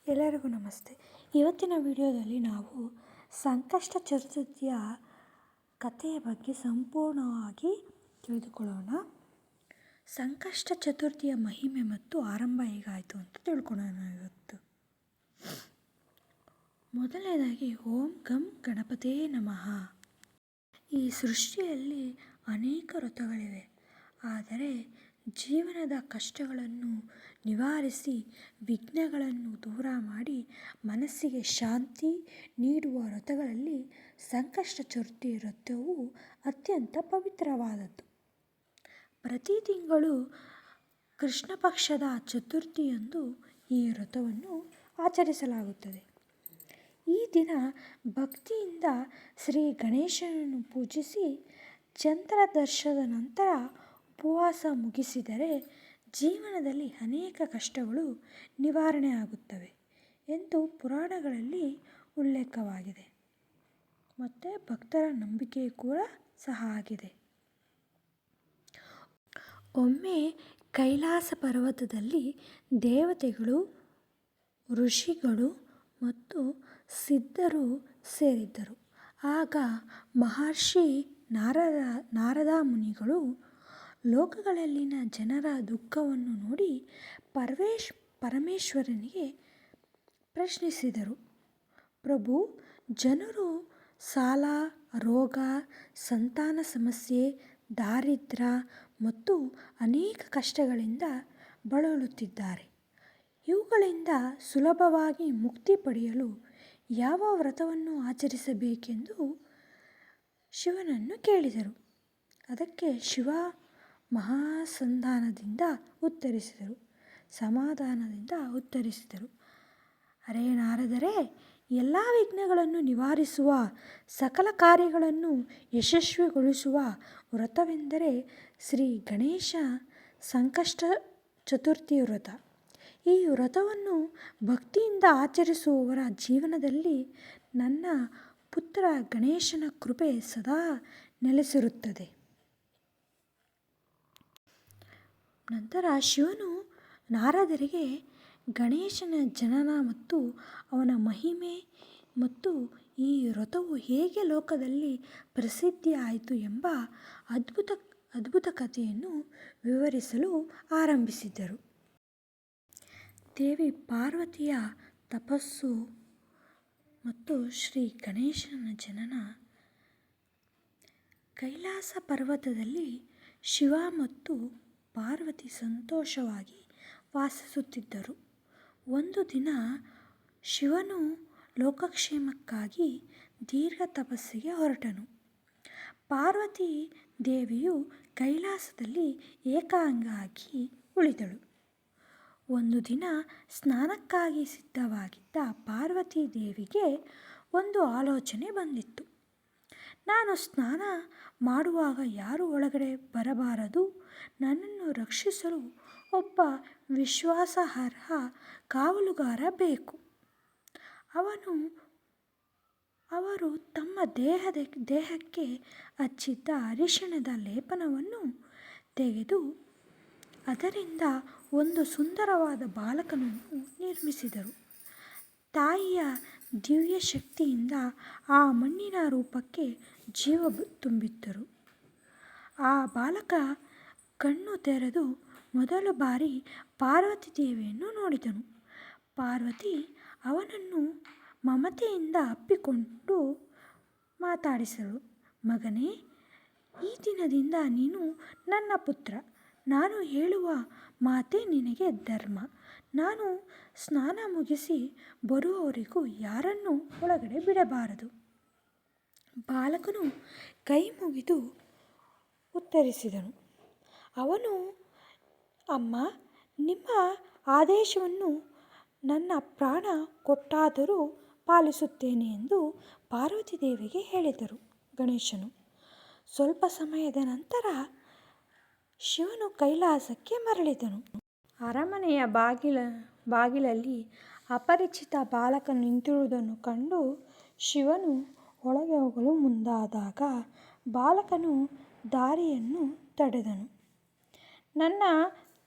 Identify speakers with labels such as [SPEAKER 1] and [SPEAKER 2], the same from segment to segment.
[SPEAKER 1] ಎಲ್ಲರಿಗೂ ನಮಸ್ತೆ. ಇವತ್ತಿನ ವಿಡಿಯೋದಲ್ಲಿ ನಾವು ಸಂಕಷ್ಟ ಚತುರ್ಥಿಯ ಕಥೆಯ ಬಗ್ಗೆ ಸಂಪೂರ್ಣವಾಗಿ ತಿಳಿದುಕೊಳ್ಳೋಣ. ಸಂಕಷ್ಟ ಚತುರ್ಥಿಯ ಮಹಿಮೆ ಮತ್ತು ಆರಂಭ ಹೇಗಾಯಿತು ಅಂತ ತಿಳ್ಕೊಳ್ಳೋಣ ಇವತ್ತು. ಮೊದಲನೇದಾಗಿ ಓಂ ಗಂ ಗಣಪತೇ ನಮಃ. ಈ ಸೃಷ್ಟಿಯಲ್ಲಿ ಅನೇಕ ವ್ರತಗಳಿವೆ, ಆದರೆ ಜೀವನದ ಕಷ್ಟಗಳನ್ನು ನಿವಾರಿಸಿ ವಿಘ್ನಗಳನ್ನು ದೂರ ಮಾಡಿ ಮನಸ್ಸಿಗೆ ಶಾಂತಿ ನೀಡುವ ವ್ರತಗಳಲ್ಲಿ ಸಂಕಷ್ಟ ಚತುರ್ಥಿ ವ್ರತವು ಅತ್ಯಂತ ಪವಿತ್ರವಾದದ್ದು. ಪ್ರತಿ ತಿಂಗಳು ಕೃಷ್ಣ ಪಕ್ಷದ ಚತುರ್ಥಿಯಂದು ಈ ವ್ರತವನ್ನು ಆಚರಿಸಲಾಗುತ್ತದೆ. ಈ ದಿನ ಭಕ್ತಿಯಿಂದ ಶ್ರೀ ಗಣೇಶನನ್ನು ಪೂಜಿಸಿ ಚಂದ್ರ ದರ್ಶನದ ನಂತರ ಉಪವಾಸ ಮುಗಿಸಿದರೆ ಜೀವನದಲ್ಲಿ ಅನೇಕ ಕಷ್ಟಗಳು ನಿವಾರಣೆ ಆಗುತ್ತವೆ ಎಂದು ಪುರಾಣಗಳಲ್ಲಿ ಉಲ್ಲೇಖವಾಗಿದೆ ಮತ್ತು ಭಕ್ತರ ನಂಬಿಕೆ ಕೂಡ ಸಹ ಆಗಿದೆ. ಒಮ್ಮೆ ಕೈಲಾಸ ಪರ್ವತದಲ್ಲಿ ದೇವತೆಗಳು, ಋಷಿಗಳು ಮತ್ತು ಸಿದ್ಧರು ಸೇರಿದ್ದರು. ಆಗ ಮಹರ್ಷಿ ನಾರದ ಮುನಿಗಳು ಲೋಕಗಳಲ್ಲಿನ ಜನರ ದುಃಖವನ್ನು ನೋಡಿ ಪರಮೇಶ್ವರನಿಗೆ ಪ್ರಶ್ನಿಸಿದರು. ಪ್ರಭು, ಜನರು ಸಾಲ, ರೋಗ, ಸಂತಾನ ಸಮಸ್ಯೆ, ದಾರಿದ್ರ್ಯ ಮತ್ತು ಅನೇಕ ಕಷ್ಟಗಳಿಂದ ಬಳಲುತ್ತಿದ್ದಾರೆ. ಇವುಗಳಿಂದ ಸುಲಭವಾಗಿ ಮುಕ್ತಿ ಪಡೆಯಲು ಯಾವ ವ್ರತವನ್ನು ಆಚರಿಸಬೇಕೆಂದು ಶಿವನನ್ನು ಕೇಳಿದರು. ಅದಕ್ಕೆ ಶಿವ ಸಮಾಧಾನದಿಂದ ಉತ್ತರಿಸಿದರು. ಅರೇ ನಾರದರೆ, ಎಲ್ಲ ವಿಘ್ನಗಳನ್ನು ನಿವಾರಿಸುವ, ಸಕಲ ಕಾರ್ಯಗಳನ್ನು ಯಶಸ್ವಿಗೊಳಿಸುವ ವ್ರತವೆಂದರೆ ಶ್ರೀ ಗಣೇಶ ಸಂಕಷ್ಟ ಚತುರ್ಥಿ ವ್ರತ. ಈ ವ್ರತವನ್ನು ಭಕ್ತಿಯಿಂದ ಆಚರಿಸುವವರ ಜೀವನದಲ್ಲಿ ನನ್ನ ಪುತ್ರ ಗಣೇಶನ ಕೃಪೆ ಸದಾ ನೆಲೆಸಿರುತ್ತದೆ. ನಂತರ ಶಿವನು ನಾರದರಿಗೆ ಗಣೇಶನ ಜನನ ಮತ್ತು ಅವನ ಮಹಿಮೆ ಮತ್ತು ಈ ವ್ರತವು ಹೇಗೆ ಲೋಕದಲ್ಲಿ ಪ್ರಸಿದ್ಧಿ ಆಯಿತು ಎಂಬ ಅದ್ಭುತ ಕಥೆಯನ್ನು ವಿವರಿಸಲು ಆರಂಭಿಸಿದರು. ದೇವಿ ಪಾರ್ವತಿಯ ತಪಸ್ಸು ಮತ್ತು ಶ್ರೀ ಗಣೇಶನ ಜನನ. ಕೈಲಾಸ ಪರ್ವತದಲ್ಲಿ ಶಿವ ಮತ್ತು ಪಾರ್ವತಿ ಸಂತೋಷವಾಗಿ ವಾಸಿಸುತ್ತಿದ್ದರು. ಒಂದು ದಿನ ಶಿವನು ಲೋಕಕ್ಷೇಮಕ್ಕಾಗಿ ದೀರ್ಘ ತಪಸ್ಸಿಗೆ ಹೊರಟನು. ಪಾರ್ವತಿ ದೇವಿಯು ಕೈಲಾಸದಲ್ಲಿ ಏಕಾಂಗಿಯಾಗಿ ಉಳಿದಳು. ಒಂದು ದಿನ ಸ್ನಾನಕ್ಕಾಗಿ ಸಿದ್ಧವಾಗಿದ್ದ ಪಾರ್ವತಿ ದೇವಿಗೆ ಒಂದು ಆಲೋಚನೆ ಬಂದಿತ್ತು. ನಾನು ಸ್ನಾನ ಮಾಡುವಾಗ ಯಾರೂ ಒಳಗಡೆ ಬರಬಾರದು. ನನ್ನನ್ನು ರಕ್ಷಿಸಲು ಒಬ್ಬ ವಿಶ್ವಾಸಾರ್ಹ ಕಾವಲುಗಾರ ಬೇಕು. ಅವರು ತಮ್ಮ ದೇಹಕ್ಕೆ ಹಚ್ಚಿದ್ದ ಅರಿಶಿಣದ ಲೇಪನವನ್ನು ತೆಗೆದು ಅದರಿಂದ ಒಂದು ಸುಂದರವಾದ ಬಾಲಕನನ್ನು ನಿರ್ಮಿಸಿದರು. ತಾಯಿಯ ದಿವ್ಯ ಶಕ್ತಿಯಿಂದ ಆ ಮಣ್ಣಿನ ರೂಪಕ್ಕೆ ಜೀವ ತುಂಬಿದ್ದರು. ಆ ಬಾಲಕ ಕಣ್ಣು ತೆರೆದು ಮೊದಲ ಬಾರಿ ಪಾರ್ವತಿ ದೇವಿಯನ್ನು ನೋಡಿದನು. ಪಾರ್ವತಿ ಅವನನ್ನು ಮಮತೆಯಿಂದ ಅಪ್ಪಿಕೊಂಡು ಮಾತಾಡಿಸಳು. ಮಗನೇ, ಈ ದಿನದಿಂದ ನೀನು ನನ್ನ ಪುತ್ರ. ನಾನು ಹೇಳುವ ಮಾತೇ ನಿನಗೆ ಧರ್ಮ. ನಾನು ಸ್ನಾನ ಮುಗಿಸಿ ಬರುವವರೆಗೂ ಯಾರನ್ನೂ ಒಳಗಡೆ ಬಿಡಬಾರದು. ಬಾಲಕನು ಕೈ ಮುಗಿದು ಉತ್ತರಿಸಿದನು. ಅವನು, ಅಮ್ಮ, ನಿಮ್ಮ ಆದೇಶವನ್ನು ನನ್ನ ಪ್ರಾಣ ಕೊಟ್ಟಾದರೂ ಪಾಲಿಸುತ್ತೇನೆ ಎಂದು ಪಾರ್ವತಿ ದೇವಿಗೆ ಹೇಳಿದರು. ಗಣೇಶನು ಸ್ವಲ್ಪ ಸಮಯದ ನಂತರ ಶಿವನು ಕೈಲಾಸಕ್ಕೆ ಮರಳಿದನು. ಅರಮನೆಯ ಬಾಗಿಲಲ್ಲಿ ಅಪರಿಚಿತ ಬಾಲಕ ನಿಂತಿರುವುದನ್ನು ಕಂಡು ಶಿವನು ಒಳಗೆ ಹೋಗಲು ಮುಂದಾದಾಗ ಬಾಲಕನು ದಾರಿಯನ್ನು ತಡೆದನು. ನನ್ನ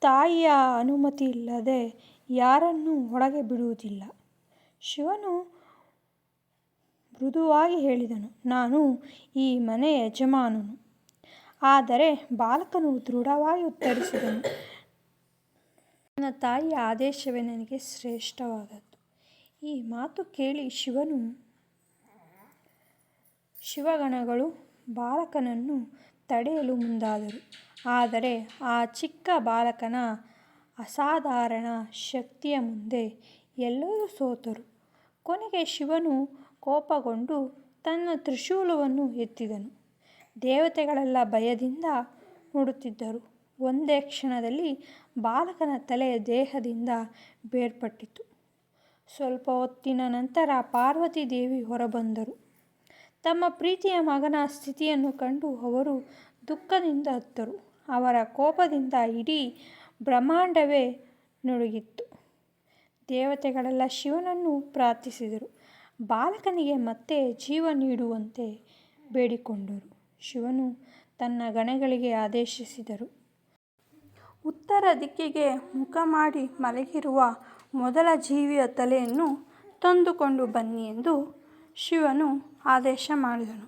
[SPEAKER 1] ತಾಯಿಯ ಅನುಮತಿ ಇಲ್ಲದೆ ಯಾರನ್ನೂ ಒಳಗೆ ಬಿಡುವುದಿಲ್ಲ ಶಿವನು ಮೃದುವಾಗಿ ಹೇಳಿದನು, ನಾನು ಈ ಮನೆಯ ಯಜಮಾನನು. ಆದರೆ ಬಾಲಕನು ದೃಢವಾಗಿ ಉತ್ತರಿಸಿದನು, ನನ್ನ ತಾಯಿಯ ಆದೇಶವೇ ನನಗೆ ಶ್ರೇಷ್ಠವಾದದ್ದು. ಈ ಮಾತು ಕೇಳಿ ಶಿವಗಣಗಳು ಬಾಲಕನನ್ನು ತಡೆಯಲು ಮುಂದಾದರು. ಆದರೆ ಆ ಚಿಕ್ಕ ಬಾಲಕನ ಅಸಾಧಾರಣ ಶಕ್ತಿಯ ಮುಂದೆ ಎಲ್ಲರೂ ಸೋತರು. ಕೊನೆಗೆ ಶಿವನು ಕೋಪಗೊಂಡು ತನ್ನ ತ್ರಿಶೂಲವನ್ನು ಎತ್ತಿದನು. ದೇವತೆಗಳೆಲ್ಲ ಭಯದಿಂದ ನೋಡುತ್ತಿದ್ದರು. ಒಂದೇ ಕ್ಷಣದಲ್ಲಿ ಬಾಲಕನ ತಲೆ ದೇಹದಿಂದ ಬೇರ್ಪಟ್ಟಿತು. ಸ್ವಲ್ಪ ಹೊತ್ತಿನ ನಂತರ ಪಾರ್ವತಿ ದೇವಿ ಹೊರಬಂದರು. ತಮ್ಮ ಪ್ರೀತಿಯ ಮಗನ ಸ್ಥಿತಿಯನ್ನು ಕಂಡು ಅವರು ದುಃಖದಿಂದ ಅತ್ತರು. ಅವರ ಕೋಪದಿಂದ ಇಡೀ ಬ್ರಹ್ಮಾಂಡವೇ ನಡುಗಿತು. ದೇವತೆಗಳೆಲ್ಲ ಶಿವನನ್ನು ಪ್ರಾರ್ಥಿಸಿದರು. ಬಾಲಕನಿಗೆ ಮತ್ತೆ ಜೀವ ನೀಡುವಂತೆ ಬೇಡಿಕೊಂಡರು. ಶಿವನು ತನ್ನ ಗಣಗಳಿಗೆ ಆದೇಶಿಸಿದರು, ಉತ್ತರ ದಿಕ್ಕಿಗೆ ಮುಖ ಮಾಡಿ ಮಲಗಿರುವ ಮೊದಲ ಜೀವಿಯ ತಲೆಯನ್ನು ತಂದುಕೊಂಡು ಬನ್ನಿ ಎಂದು ಶಿವನು ಆದೇಶ ಮಾಡಿದನು.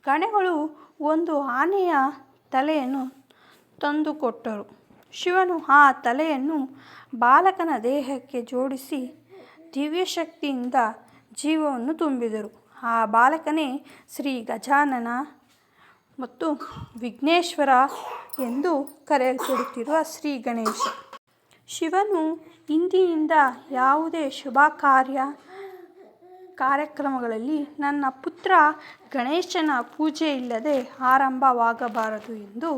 [SPEAKER 1] ಗಣಗಳು ಒಂದು ಆನೆಯ ತಲೆಯನ್ನು ತಂದುಕೊಟ್ಟರು. ಶಿವನು ಆ ತಲೆಯನ್ನು ಬಾಲಕನ ದೇಹಕ್ಕೆ ಜೋಡಿಸಿ ದಿವ್ಯಶಕ್ತಿಯಿಂದ ಜೀವವನ್ನು ತುಂಬಿದರು. ಆ ಬಾಲಕನೇ ಶ್ರೀ ಗಜಾನನ ಮತ್ತು ವಿಘ್ನೇಶ್ವರ ಎಂದು ಕರೆಯಲ್ಪಡುತ್ತಿರುವ ಶ್ರೀ ಗಣೇಶ. ಶಿವನು ಇಂದಿನಿಂದ ಯಾವುದೇ ಶುಭ ಕಾರ್ಯಕ್ರಮಗಳಲ್ಲಿ ನನ್ನ ಪುತ್ರ ಗಣೇಶನ ಪೂಜೆ ಇಲ್ಲದೆ ಆರಂಭವಾಗಬಾರದು ಎಂದು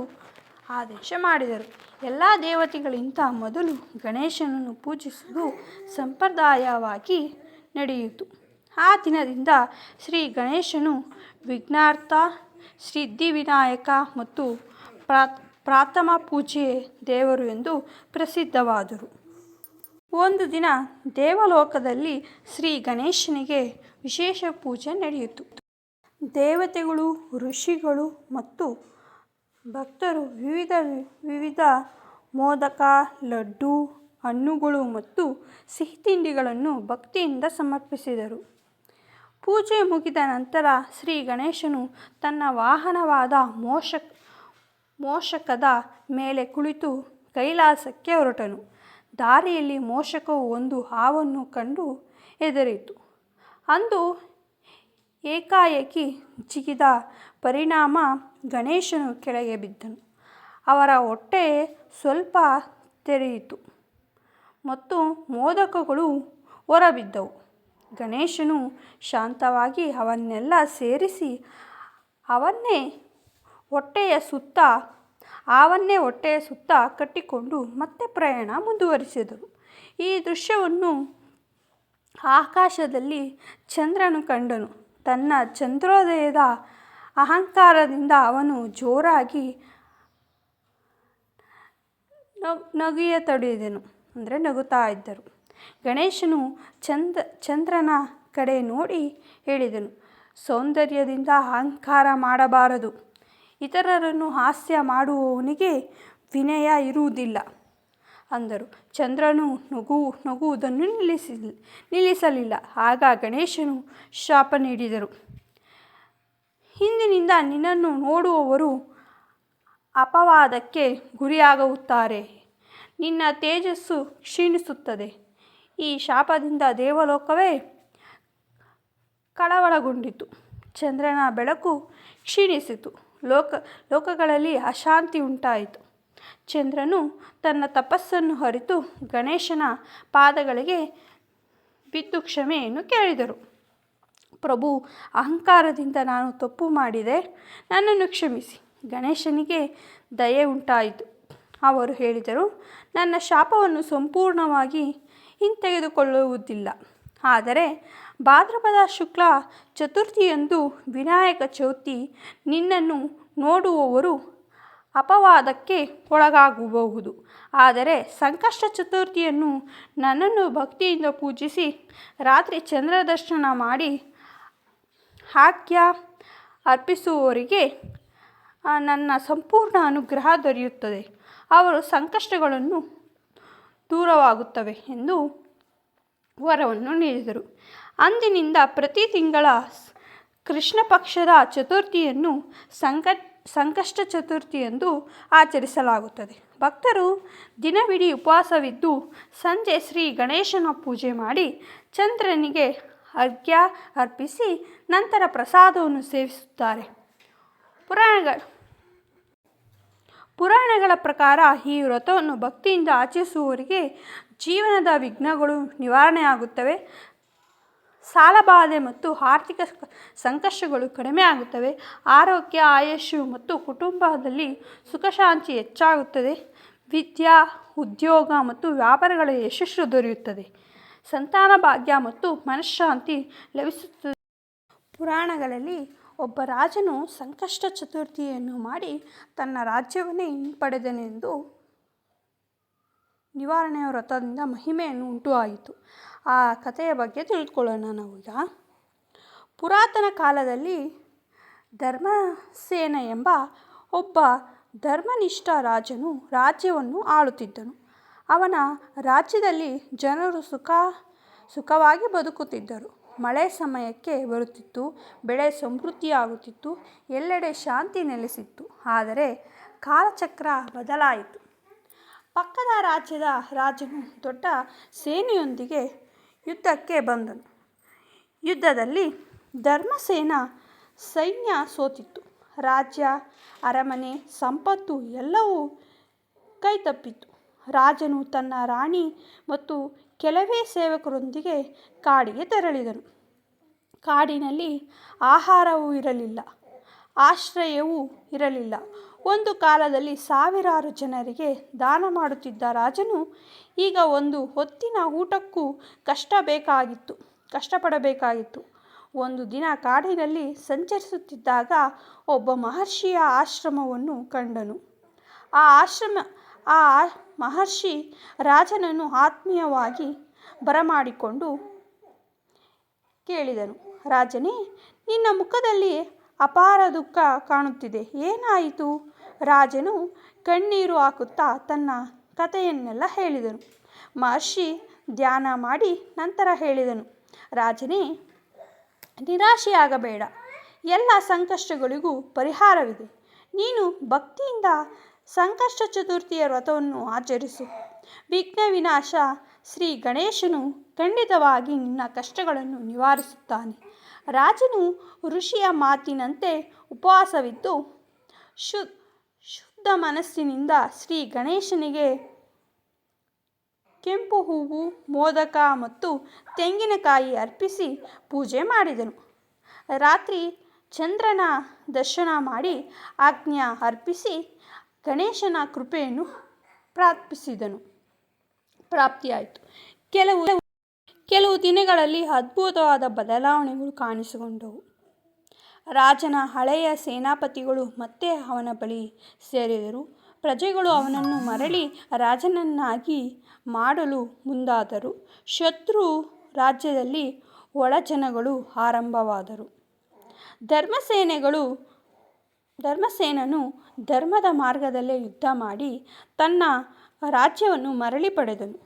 [SPEAKER 1] ಆದೇಶ ಮಾಡಿದರು. ಎಲ್ಲ ದೇವತೆಗಳಿಗಿಂತ ಮೊದಲು ಗಣೇಶನನ್ನು ಪೂಜಿಸುವುದು ಸಂಪ್ರದಾಯವಾಗಿ ನಡೆಯಿತು. ಆ ದಿನದಿಂದ ಶ್ರೀ ಗಣೇಶನು ವಿಘ್ನಾರ್ಥ, ಸಿದ್ಧಿವಿನಾಯಕ ಮತ್ತು ಪ್ರಥಮ ಪೂಜೆಯ ದೇವರು ಎಂದು ಪ್ರಸಿದ್ಧವಾದರು. ಒಂದು ದಿನ ದೇವಲೋಕದಲ್ಲಿ ಶ್ರೀ ಗಣೇಶನಿಗೆ ವಿಶೇಷ ಪೂಜೆ ನಡೆಯಿತು. ದೇವತೆಗಳು, ಋಷಿಗಳು ಮತ್ತು ಭಕ್ತರು ವಿವಿಧ ಮೋದಕ, ಲಡ್ಡು, ಹಣ್ಣುಗಳು ಮತ್ತು ಸಿಹಿತಿಂಡಿಗಳನ್ನು ಭಕ್ತಿಯಿಂದ ಸಮರ್ಪಿಸಿದರು. ಪೂಜೆ ಮುಗಿದ ನಂತರ ಶ್ರೀ ಗಣೇಶನು ತನ್ನ ವಾಹನವಾದ ಮೋಷಕದ ಮೇಲೆ ಕುಳಿತು ಕೈಲಾಸಕ್ಕೆ ಹೊರಟನು. ದಾರಿಯಲ್ಲಿ ಮೋಷಕವು ಒಂದು ಹಾವನ್ನು ಕಂಡು ಹೆದರಿತು. ಅದು ಏಕಾಏಕಿ ಜಿಗಿದ ಪರಿಣಾಮ ಗಣೇಶನು ಕೆಳಗೆ ಬಿದ್ದನು. ಅವರ ಹೊಟ್ಟೆ ಸ್ವಲ್ಪ ತೆರೆಯಿತು ಮತ್ತು ಮೋದಕಗಳು ಹೊರಬಿದ್ದವು. ಗಣೇಶನು ಶಾಂತವಾಗಿ ಅವನ್ನೆಲ್ಲ ಸೇರಿಸಿ ಅವನ್ನೇ ಹೊಟ್ಟೆಯ ಸುತ್ತ ಕಟ್ಟಿಕೊಂಡು ಮತ್ತೆ ಪ್ರಯಾಣ ಮುಂದುವರಿಸಿದರು. ಈ ದೃಶ್ಯವನ್ನು ಆಕಾಶದಲ್ಲಿ ಚಂದ್ರನು ಕಂಡನು. ತನ್ನ ಚಂದ್ರೋದಯದ ಅಹಂಕಾರದಿಂದ ಅವನು ಜೋರಾಗಿ ನಗುತ್ತಾ ಇದ್ದರು. ಗಣೇಶನು ಚಂದ್ರನ ಕಡೆ ನೋಡಿ ಹೇಳಿದನು, ಸೌಂದರ್ಯದಿಂದ ಅಹಂಕಾರ ಮಾಡಬಾರದು. ಇತರರನ್ನು ಹಾಸ್ಯ ಮಾಡುವವನಿಗೆ ವಿನಯ ಇರುವುದಿಲ್ಲ ಅಂದರು. ಚಂದ್ರನು ನಗುವುದನ್ನು ನಿಲ್ಲಿಸಲಿಲ್ಲ. ಆಗ ಗಣೇಶನು ಶಾಪ ನೀಡಿದರು, ಇಂದಿನಿಂದ ನಿನ್ನನ್ನು ನೋಡುವವರು ಅಪವಾದಕ್ಕೆ ಗುರಿಯಾಗುತ್ತಾರೆ. ನಿನ್ನ ತೇಜಸ್ಸು ಕ್ಷೀಣಿಸುತ್ತದೆ. ಈ ಶಾಪದಿಂದ ದೇವಲೋಕವೇ ಕಳವಳಗೊಂಡಿತು. ಚಂದ್ರನ ಬೆಳಕು ಕ್ಷೀಣಿಸಿತು. ಲೋಕಗಳಲ್ಲಿ ಅಶಾಂತಿ ಉಂಟಾಯಿತು. ಚಂದ್ರನು ತನ್ನ ತಪಸ್ಸನ್ನು ಅರಿತು ಗಣೇಶನ ಪಾದಗಳಿಗೆ ಬಿದ್ದು ಕ್ಷಮೆಯನ್ನು ಕೇಳಿದರು. ಪ್ರಭು, ಅಹಂಕಾರದಿಂದ ನಾನು ತಪ್ಪು ಮಾಡಿದೆ, ನನ್ನನ್ನು ಕ್ಷಮಿಸಿ. ಗಣೇಶನಿಗೆ ದಯೆ ಉಂಟಾಯಿತು. ಅವರು ಹೇಳಿದರು, ನನ್ನ ಶಾಪವನ್ನು ಸಂಪೂರ್ಣವಾಗಿ ಹಿಂತೆಗೆದುಕೊಳ್ಳುವುದಿಲ್ಲ. ಆದರೆ ಭಾದ್ರಪದ ಶುಕ್ಲ ಚತುರ್ಥಿಯಂದು ವಿನಾಯಕ ಚೌತಿ ನಿನ್ನನ್ನು ನೋಡುವವರು ಅಪವಾದಕ್ಕೆ ಒಳಗಾಗಬಹುದು. ಆದರೆ ಸಂಕಷ್ಟ ಚತುರ್ಥಿಯನ್ನು ನನ್ನನ್ನು ಭಕ್ತಿಯಿಂದ ಪೂಜಿಸಿ ರಾತ್ರಿ ಚಂದ್ರ ದರ್ಶನ ಮಾಡಿ ಅರ್ಘ್ಯ ಅರ್ಪಿಸುವವರಿಗೆ ನನ್ನ ಸಂಪೂರ್ಣ ಅನುಗ್ರಹ ದೊರೆಯುತ್ತದೆ. ಅವರ ಸಂಕಷ್ಟಗಳನ್ನು ದೂರವಾಗುತ್ತವೆ ಎಂದು ವರವನ್ನು ನೀಡಿದರು. ಅಂದಿನಿಂದ ಪ್ರತಿ ತಿಂಗಳ ಕೃಷ್ಣ ಪಕ್ಷದ ಚತುರ್ಥಿಯನ್ನು ಸಂಕಷ್ಟ ಚತುರ್ಥಿ ಎಂದು ಆಚರಿಸಲಾಗುತ್ತದೆ. ಭಕ್ತರು ದಿನವಿಡೀ ಉಪವಾಸವಿದ್ದು ಸಂಜೆ ಶ್ರೀ ಗಣೇಶನ ಪೂಜೆ ಮಾಡಿ ಚಂದ್ರನಿಗೆ ಅರ್ಘ್ಯ ಅರ್ಪಿಸಿ ನಂತರ ಪ್ರಸಾದವನ್ನು ಸೇವಿಸುತ್ತಾರೆ. ಪುರಾಣಗಳ ಪ್ರಕಾರ ಈ ವ್ರತವನ್ನು ಭಕ್ತಿಯಿಂದ ಆಚರಿಸುವವರಿಗೆ ಜೀವನದ ವಿಘ್ನಗಳು ನಿವಾರಣೆಯಾಗುತ್ತವೆ, ಸಾಲಬಾಧೆ ಮತ್ತು ಆರ್ಥಿಕ ಸಂಕಷ್ಟಗಳು ಕಡಿಮೆ ಆಗುತ್ತವೆ, ಆರೋಗ್ಯ, ಆಯುಷ್ ಮತ್ತು ಕುಟುಂಬದಲ್ಲಿ ಸುಖಶಾಂತಿ ಹೆಚ್ಚಾಗುತ್ತದೆ, ವಿದ್ಯಾ, ಉದ್ಯೋಗ ಮತ್ತು ವ್ಯಾಪಾರಗಳ ಯಶಸ್ಸು ದೊರೆಯುತ್ತದೆ, ಸಂತಾನ ಭಾಗ್ಯ ಮತ್ತು ಮನಃಶಾಂತಿ ಲಭಿಸುತ್ತದೆ. ಪುರಾಣಗಳಲ್ಲಿ ಒಬ್ಬ ರಾಜನು ಸಂಕಷ್ಟ ಚತುರ್ಥಿಯನ್ನು ಮಾಡಿ ತನ್ನ ರಾಜ್ಯವನ್ನೇ ಹಿಂಪಡೆದನೆಂದು ನಿವಾರಣೆಯ ವ್ರತದಿಂದ ಮಹಿಮೆಯನ್ನು ಉಂಟು ಆಯಿತು. ಆ ಕಥೆಯ ಬಗ್ಗೆ ತಿಳಿದುಕೊಳ್ಳೋಣ ನಾವೀಗ. ಪುರಾತನ ಕಾಲದಲ್ಲಿ ಧರ್ಮಸೇನ ಎಂಬ ಒಬ್ಬ ಧರ್ಮನಿಷ್ಠ ರಾಜನು ರಾಜ್ಯವನ್ನು ಆಳುತ್ತಿದ್ದನು. ಅವನ ರಾಜ್ಯದಲ್ಲಿ ಜನರು ಸುಖವಾಗಿ ಬದುಕುತ್ತಿದ್ದರು. ಮಳೆ ಸಮಯಕ್ಕೆ ಬರುತ್ತಿತ್ತು, ಬೆಳೆ ಸಮೃದ್ಧಿಯಾಗುತ್ತಿತ್ತು, ಎಲ್ಲೆಡೆ ಶಾಂತಿ ನೆಲೆಸಿತ್ತು. ಆದರೆ ಕಾಲಚಕ್ರ ಬದಲಾಯಿತು. ಪಕ್ಕದ ರಾಜ್ಯದ ರಾಜನು ದೊಡ್ಡ ಸೇನೆಯೊಂದಿಗೆ ಯುದ್ಧಕ್ಕೆ ಬಂದನು. ಯುದ್ಧದಲ್ಲಿ ಧರ್ಮಸೇನ ಸೈನ್ಯ ಸೋತಿತ್ತು. ರಾಜ್ಯ, ಅರಮನೆ, ಸಂಪತ್ತು ಎಲ್ಲವೂ ಕೈತಪ್ಪಿತು. ರಾಜನು ತನ್ನ ರಾಣಿ ಮತ್ತು ಕೆಲವೇ ಸೇವಕರೊಂದಿಗೆ ಕಾಡಿಗೆ ತೆರಳಿದನು. ಕಾಡಿನಲ್ಲಿ ಆಹಾರವೂ ಇರಲಿಲ್ಲ, ಆಶ್ರಯವೂ ಇರಲಿಲ್ಲ. ಒಂದು ಕಾಲದಲ್ಲಿ ಸಾವಿರಾರು ಜನರಿಗೆ ದಾನ ಮಾಡುತ್ತಿದ್ದ ರಾಜನು ಈಗ ಒಂದು ಹೊತ್ತಿನ ಊಟಕ್ಕೂ ಕಷ್ಟಪಡಬೇಕಾಗಿತ್ತು. ಒಂದು ದಿನ ಕಾಡಿನಲ್ಲಿ ಸಂಚರಿಸುತ್ತಿದ್ದಾಗ ಒಬ್ಬ ಮಹರ್ಷಿಯ ಆಶ್ರಮವನ್ನು ಕಂಡನು. ಆ ಮಹರ್ಷಿ ರಾಜನನ್ನು ಆತ್ಮೀಯವಾಗಿ ಬರಮಾಡಿಕೊಂಡು ಕೇಳಿದನು, ರಾಜನೇ, ನಿನ್ನ ಮುಖದಲ್ಲಿ ಅಪಾರ ದುಃಖ ಕಾಣುತ್ತಿದೆ, ಏನಾಯಿತು? ರಾಜನು ಕಣ್ಣೀರು ಹಾಕುತ್ತಾ ತನ್ನ ಕಥೆಯನ್ನೆಲ್ಲ ಹೇಳಿದನು. ಮಹರ್ಷಿ ಧ್ಯಾನ ಮಾಡಿ ನಂತರ ಹೇಳಿದನು, ರಾಜನೇ, ನಿರಾಶೆಯಾಗಬೇಡ, ಎಲ್ಲ ಸಂಕಷ್ಟಗಳಿಗೂ ಪರಿಹಾರವಿದೆ. ನೀನು ಭಕ್ತಿಯಿಂದ ಸಂಕಷ್ಟ ಚತುರ್ಥಿಯ ವ್ರತವನ್ನು ಆಚರಿಸು. ವಿಘ್ನ ವಿನಾಶ ಶ್ರೀ ಗಣೇಶನು ಖಂಡಿತವಾಗಿ ನಿನ್ನ ಕಷ್ಟಗಳನ್ನು ನಿವಾರಿಸುತ್ತಾನೆ. ರಾಜನು ಋಷಿಯ ಮಾತಿನಂತೆ ಉಪವಾಸವಿದ್ದು ಶುದ್ಧ ಮನಸ್ಸಿನಿಂದ ಶ್ರೀ ಗಣೇಶನಿಗೆ ಕೆಂಪು ಹೂವು, ಮೋದಕ ಮತ್ತು ತೆಂಗಿನಕಾಯಿ ಅರ್ಪಿಸಿ ಪೂಜೆ ಮಾಡಿದನು. ರಾತ್ರಿ ಚಂದ್ರನ ದರ್ಶನ ಮಾಡಿ ಅರ್ಘ್ಯ ಅರ್ಪಿಸಿ ಗಣೇಶನ ಕೃಪೆಯನ್ನು ಪ್ರಾಪ್ತಿಯಾಯಿತು. ಕೆಲವು ದಿನಗಳಲ್ಲಿ ಅದ್ಭುತವಾದ ಬದಲಾವಣೆಗಳು ಕಾಣಿಸಿಕೊಂಡವು. ರಾಜನ ಹಳೆಯ ಸೇನಾಪತಿಗಳು ಮತ್ತೆ ಅವನ ಬಳಿ ಸೇರಿದರು. ಪ್ರಜೆಗಳು ಅವನನ್ನು ಮರಳಿ ರಾಜನನ್ನಾಗಿ ಮಾಡಲು ಮುಂದಾದರು. ಶತ್ರು ರಾಜ್ಯದಲ್ಲಿ ಒಳಜನಗಳು ಆರಂಭವಾದರು. ಧರ್ಮಸೇನನು ಧರ್ಮದ ಮಾರ್ಗದಲ್ಲೇ ಯುದ್ಧ ಮಾಡಿ ತನ್ನ ರಾಜ್ಯವನ್ನು ಮರಳಿ ಪಡೆದನು.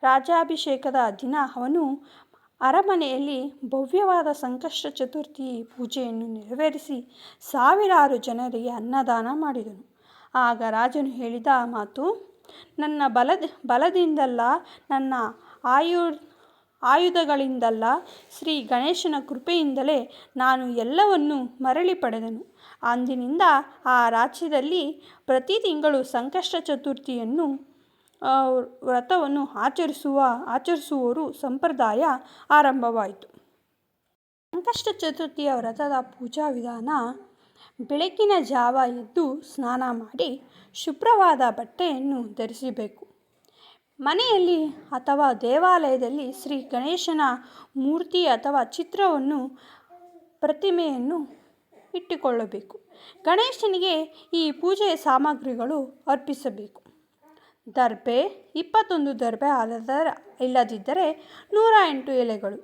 [SPEAKER 1] ರಾಜ್ಯಾಭಿಷೇಕದ ದಿನ ಅವನು ಅರಮನೆಯಲ್ಲಿ ಭವ್ಯವಾದ ಸಂಕಷ್ಟ ಚತುರ್ಥಿ ಪೂಜೆಯನ್ನು ನೆರವೇರಿಸಿ ಸಾವಿರಾರು ಜನರಿಗೆ ಅನ್ನದಾನ ಮಾಡಿದನು. ಆಗ ರಾಜನು ಹೇಳಿದ ಮಾತು, ನನ್ನ ಬಲದಿಂದಲ್ಲ, ನನ್ನ ಆಯುಧಗಳಿಂದಲ್ಲ, ಶ್ರೀ ಗಣೇಶನ ಕೃಪೆಯಿಂದಲೇ ನಾನು ಎಲ್ಲವನ್ನೂ ಮರಳಿ ಪಡೆದನು. ಅಂದಿನಿಂದ ಆ ರಾಜ್ಯದಲ್ಲಿ ಪ್ರತಿ ತಿಂಗಳು ಸಂಕಷ್ಟ ಚತುರ್ಥಿಯನ್ನು ವ್ರತವನ್ನು ಆಚರಿಸುವ ಸಂಪ್ರದಾಯ ಆರಂಭವಾಯಿತು. ಸಂಕಷ್ಟ ಚತುರ್ಥಿಯ ವ್ರತದ ಪೂಜಾ ವಿಧಾನ: ಬೆಳಗಿನ ಜಾವ ಎದ್ದು ಸ್ನಾನ ಮಾಡಿ ಶುಭ್ರವಾದ ಬಟ್ಟೆಯನ್ನು ಧರಿಸಬೇಕು. ಮನೆಯಲ್ಲಿ ಅಥವಾ ದೇವಾಲಯದಲ್ಲಿ ಶ್ರೀ ಗಣೇಶನ ಮೂರ್ತಿ ಅಥವಾ ಪ್ರತಿಮೆಯನ್ನು ಇಟ್ಟುಕೊಳ್ಳಬೇಕು. ಗಣೇಶನಿಗೆ ಈ ಪೂಜೆಯ ಸಾಮಗ್ರಿಗಳು ಅರ್ಪಿಸಬೇಕು: ದರ್ಬೆ 21 ದರ್ಬೆ, ಇಲ್ಲದಿದ್ದರೆ 108 ಎಲೆಗಳು,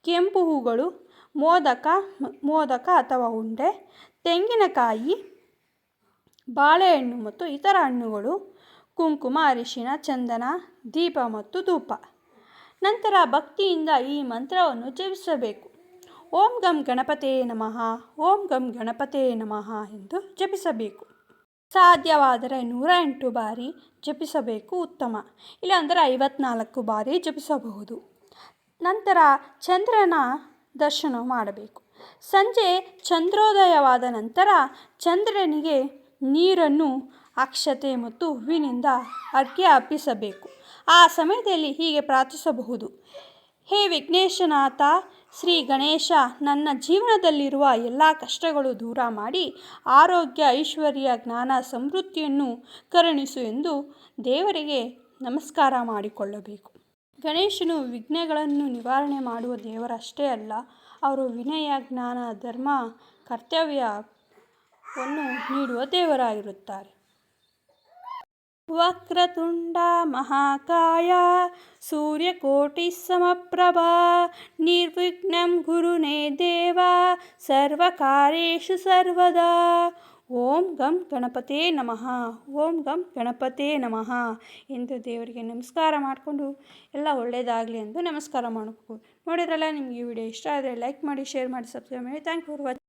[SPEAKER 1] ಕೆಂಪು ಹೂಗಳು, ಮೋದಕ ಅಥವಾ ಉಂಡೆ, ತೆಂಗಿನಕಾಯಿ, ಬಾಳೆಹಣ್ಣು ಮತ್ತು ಇತರ ಹಣ್ಣುಗಳು, ಕುಂಕುಮ, ಅರಿಶಿಣ, ಚಂದನ, ದೀಪ ಮತ್ತು ಧೂಪ. ನಂತರ ಭಕ್ತಿಯಿಂದ ಈ ಮಂತ್ರವನ್ನು ಜಪಿಸಬೇಕು. ಓಂ ಗಂ ಗಣಪತೇ ನಮಃ, ಓಂ ಗಂ ಗಣಪತೇ ನಮಃ ಎಂದು ಜಪಿಸಬೇಕು. ಸಾಧ್ಯವಾದರೆ 108 ಬಾರಿ ಜಪಿಸಬೇಕು ಉತ್ತಮ, ಇಲ್ಲಾಂದರೆ 54 ಬಾರಿ ಜಪಿಸಬಹುದು. ನಂತರ ಚಂದ್ರನ ದರ್ಶನ ಮಾಡಬೇಕು. ಸಂಜೆ ಚಂದ್ರೋದಯವಾದ ನಂತರ ಚಂದ್ರನಿಗೆ ನೀರನ್ನು, ಅಕ್ಷತೆ ಮತ್ತು ಹೂವಿನಿಂದ ಅರ್ಘ್ಯ ಅರ್ಪಿಸಬೇಕು. ಆ ಸಮಯದಲ್ಲಿ ಹೀಗೆ ಪ್ರಾರ್ಥಿಸಬಹುದು: ಹೇ ವಿಘ್ನೇಶನಾಥ, ಶ್ರೀ ಗಣೇಶ, ನನ್ನ ಜೀವನದಲ್ಲಿರುವ ಎಲ್ಲ ಕಷ್ಟಗಳು ದೂರ ಮಾಡಿ ಆರೋಗ್ಯ, ಐಶ್ವರ್ಯ, ಜ್ಞಾನ, ಸಮೃದ್ಧಿಯನ್ನು ಕರುಣಿಸು ಎಂದು ದೇವರಿಗೆ ನಮಸ್ಕಾರ ಮಾಡಿಕೊಳ್ಳಬೇಕು. ಗಣೇಶನು ವಿಘ್ನಗಳನ್ನು ನಿವಾರಣೆ ಮಾಡುವ ದೇವರಷ್ಟೇ ಅಲ್ಲ, ಅವರು ವಿನಯ, ಜ್ಞಾನ, ಧರ್ಮ, ಕರ್ತವ್ಯವನ್ನು ನೀಡುವ ದೇವರಾಗಿರುತ್ತಾರೆ. ವಕ್ರತುಂಡ ಮಹಾಕಾಯ ಸೂರ್ಯಕೋಟಿ ಸಮಪ್ರಭಾ ನಿರ್ವಿಘ್ನಂ ಗುರುನೇ ದೇವ ಸರ್ವಕಾರ್ಯೇಷು ಸರ್ವದಾ. ಓಂ ಗಂ ಗಣಪತೇ ನಮಃ, ಓಂ ಗಂ ಗಣಪತೇ ನಮಃ ಎಂದು ದೇವರಿಗೆ ನಮಸ್ಕಾರ ಮಾಡಿಕೊಂಡು ಎಲ್ಲ ಒಳ್ಳೆಯದಾಗಲಿ ಎಂದು ನಮಸ್ಕಾರ ಮಾಡಬೇಕು. ನೋಡಿದ್ರಲ್ಲ, ನಿಮಗೆ ಈ ವಿಡಿಯೋ ಇಷ್ಟ ಆದರೆ ಲೈಕ್ ಮಾಡಿ, ಶೇರ್ ಮಾಡಿ, ಸಬ್ಸ್ಕ್ರೈಬ್ ಮಾಡಿ. Thank for watching.